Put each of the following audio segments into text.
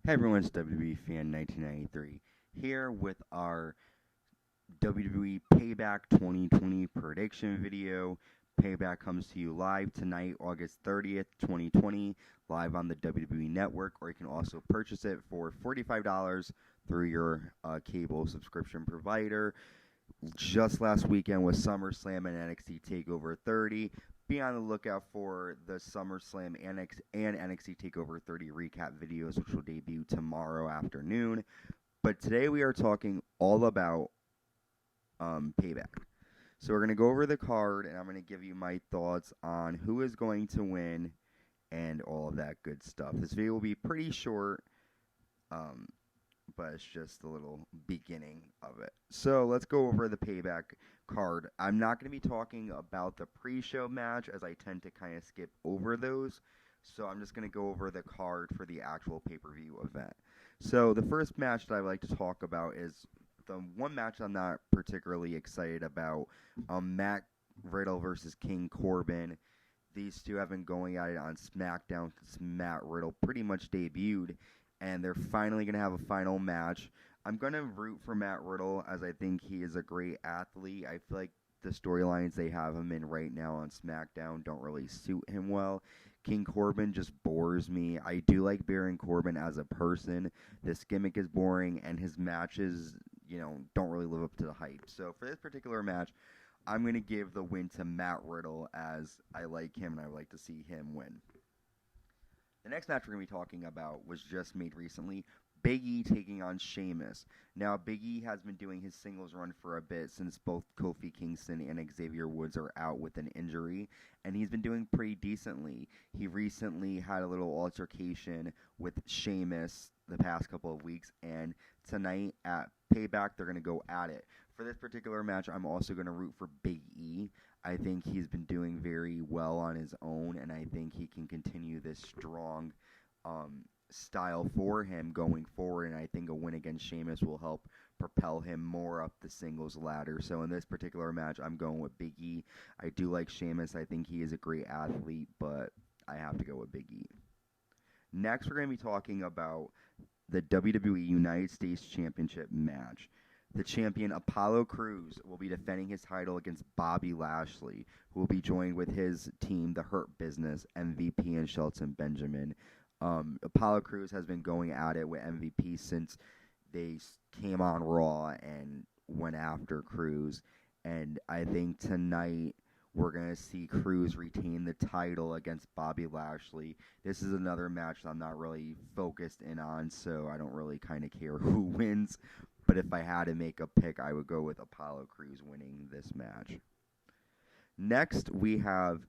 Hey everyone, it's WWE Fan 1993 here with our WWE Payback 2020 prediction video. Payback comes to you live tonight, August 30th, 2020, live on the WWE Network, or you can also purchase it for $45 through your cable subscription provider. Just last weekend was SummerSlam and NXT TakeOver 30. Be on the lookout for the SummerSlam and NXT TakeOver 30 recap videos, which will debut tomorrow afternoon. But today we are talking all about Payback. So we're going to go over the card, and I'm going to give you my thoughts on who is going to win and all of that good stuff. This video will be pretty short. Um, but it's just a little beginning of it. So let's go over the Payback card. I'm not going to be talking about the pre-show match as I tend to kind of skip over those. So I'm just going to go over the card for the actual pay-per-view event. So the first match that I like to talk about is the one match I'm not particularly excited about. Matt Riddle versus King Corbin. These two have been going at it on SmackDown since Matt Riddle pretty much debuted, and they're finally going to have a final match. I'm going to root for Matt Riddle as I think he is a great athlete. I feel like the storylines they have him in right now on SmackDown don't really suit him well. King Corbin just bores me. I do like Baron Corbin as a person. This gimmick is boring, and his matches, don't really live up to the hype. So for this particular match, I'm going to give the win to Matt Riddle as I like him and I would like to see him win. The next match we're going to be talking about was just made recently. Big E taking on Sheamus. Now, Big E has been doing his singles run for a bit since both Kofi Kingston and Xavier Woods are out with an injury, and he's been doing pretty decently. He recently had a little altercation with Sheamus the past couple of weeks, and tonight at Payback, they're going to go at it. For this particular match, I'm also going to root for Big E. I think he's been doing very well on his own, and I think he can continue this strong style for him going forward. And I think a win against Sheamus will help propel him more up the singles ladder. So in this particular match, I'm going with Big E. I do like Sheamus. I think he is a great athlete, but I have to go with Big E. Next, we're going to be talking about the WWE United States Championship match. The champion Apollo Crews will be defending his title against Bobby Lashley, who will be joined with his team, the Hurt Business, MVP and Shelton Benjamin. Apollo Crews has been going at it with MVP since they came on Raw and went after Crews. And I think tonight we're going to see Crews retain the title against Bobby Lashley. This is another match I'm not really focused in on, so I don't really kind of care who wins. But if I had to make a pick, I would go with Apollo Crews winning this match. Next, we have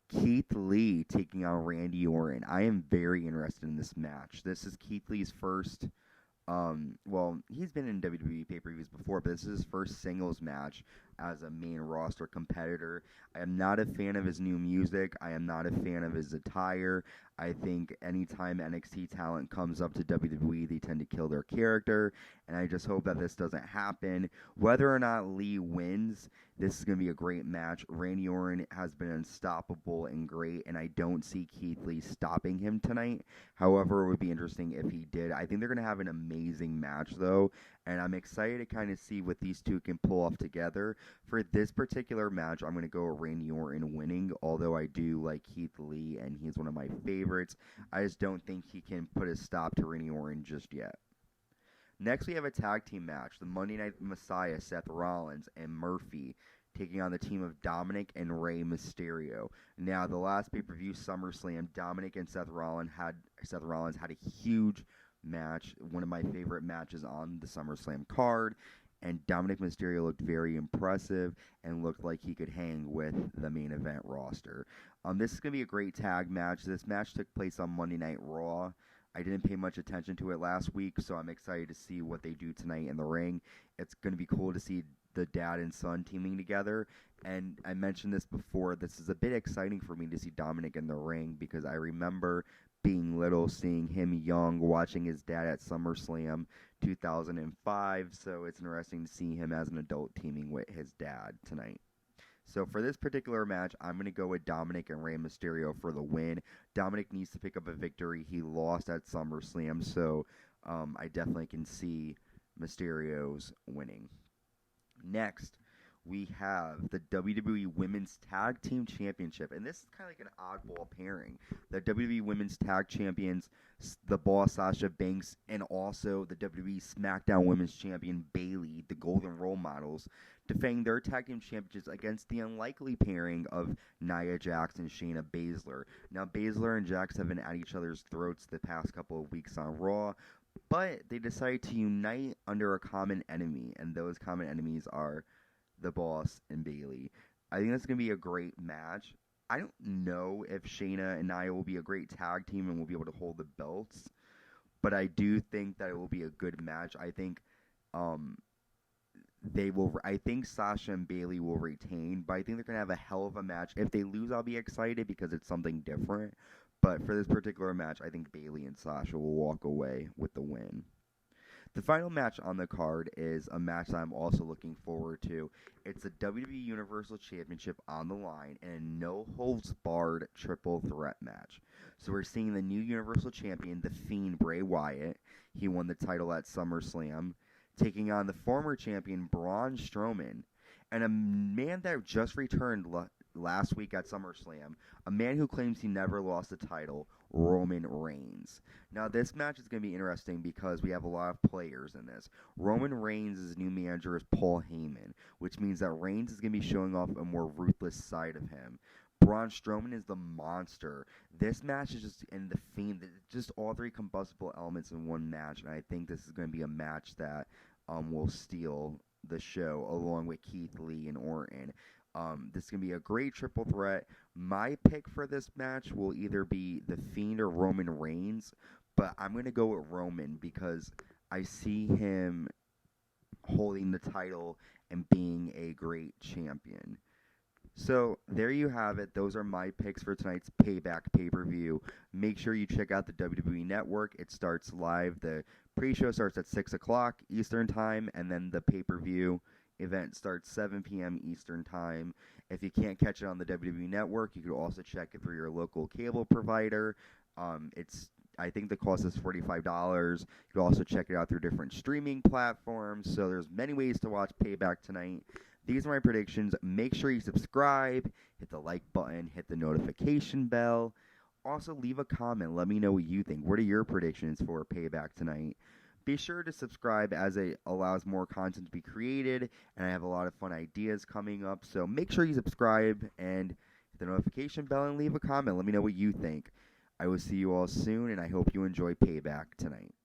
Keith Lee taking on Randy Orton. I am very interested in this match. This is Keith Lee's first, he's been in WWE pay-per-views before, but this is his first singles match as a main roster competitor. I am not a fan of his new music. I am not a fan of his attire. I think anytime NXT talent comes up to WWE, they tend to kill their character, and I just hope that this doesn't happen. Whether or not Lee wins, this is going to be a great match. Randy Orton has been unstoppable and great, and I don't see Keith Lee stopping him tonight. However, it would be interesting if he did. I think they're going to have an amazing match, though, and I'm excited to kind of see what these two can pull off together. For this particular match, I'm going to go with Randy Orton winning, although I do like Keith Lee, and he's one of my favorites. I just don't think he can put a stop to Randy Orton just yet. Next, we have a tag team match. The Monday Night Messiah, Seth Rollins and Murphy, taking on the team of Dominik and Rey Mysterio. Now, the last pay-per-view, SummerSlam, Dominik and Seth Rollins had a huge match, one of my favorite matches on the SummerSlam card, and Dominik Mysterio looked very impressive and looked like he could hang with the main event roster. This is going to be a great tag match. This match took place on Monday Night Raw. I didn't pay much attention to it last week, so I'm excited to see what they do tonight in the ring. It's going to be cool to see the dad and son teaming together. And I mentioned this before, this is a bit exciting for me to see Dominik in the ring because I remember being little, seeing him young, watching his dad at SummerSlam 2005. So it's interesting to see him as an adult teaming with his dad tonight. So for this particular match, I'm going to go with Dominik and Rey Mysterio for the win. Dominik needs to pick up a victory. He lost at SummerSlam, so I definitely can see Mysterio's winning. Next, we have the WWE Women's Tag Team Championship, and this is kind of like an oddball pairing. The WWE Women's Tag Champions, the Boss Sasha Banks, and also the WWE SmackDown Women's Champion Bayley, the Golden Role Models, defending their tag team championships against the unlikely pairing of Nia Jax and Shayna Baszler. Now, Baszler and Jax have been at each other's throats the past couple of weeks on Raw, but they decided to unite under a common enemy, and those common enemies are the Boss and Bayley. I think that's going to be a great match. I don't know if Shayna and Nia will be a great tag team and will be able to hold the belts, but I do think that it will be a good match. I think they will. I think Sasha and Bayley will retain, but I think they're going to have a hell of a match. If they lose, I'll be excited because it's something different. But for this particular match, I think Bayley and Sasha will walk away with the win. The final match on the card is a match that I'm also looking forward to. It's the WWE Universal Championship on the line in a no-holds-barred triple threat match. So we're seeing the new Universal Champion, the Fiend, Bray Wyatt. He won the title at SummerSlam, taking on the former champion, Braun Strowman, and a man that just returned last week at SummerSlam, a man who claims he never lost the title, Roman Reigns. Now, this match is going to be interesting because we have a lot of players in this. Roman Reigns' new manager is Paul Heyman, which means that Reigns is going to be showing off a more ruthless side of him. Braun Strowman is the monster. This match is just, and the Fiend, just all three combustible elements in one match, and I think this is going to be a match that will steal the show along with Keith Lee and Orton. This is going to be a great triple threat. My pick for this match will either be The Fiend or Roman Reigns, but I'm going to go with Roman because I see him holding the title and being a great champion. So there you have it. Those are my picks for tonight's Payback pay-per-view. Make sure you check out the WWE Network. It starts live. The pre-show starts at 6 o'clock Eastern Time, and then the pay-per-view event starts 7 p.m. Eastern Time. If you can't catch it on the WWE Network, you could also check it through your local cable provider. I think the cost is $45. You can also check it out through different streaming platforms. So there's many ways to watch Payback tonight. These are my predictions. Make sure you subscribe, hit the like button, hit the notification bell. Also, leave a comment. Let me know what you think. What are your predictions for Payback tonight? Be sure to subscribe as it allows more content to be created, and I have a lot of fun ideas coming up. So make sure you subscribe and hit the notification bell and leave a comment. Let me know what you think. I will see you all soon, and I hope you enjoy Payback tonight.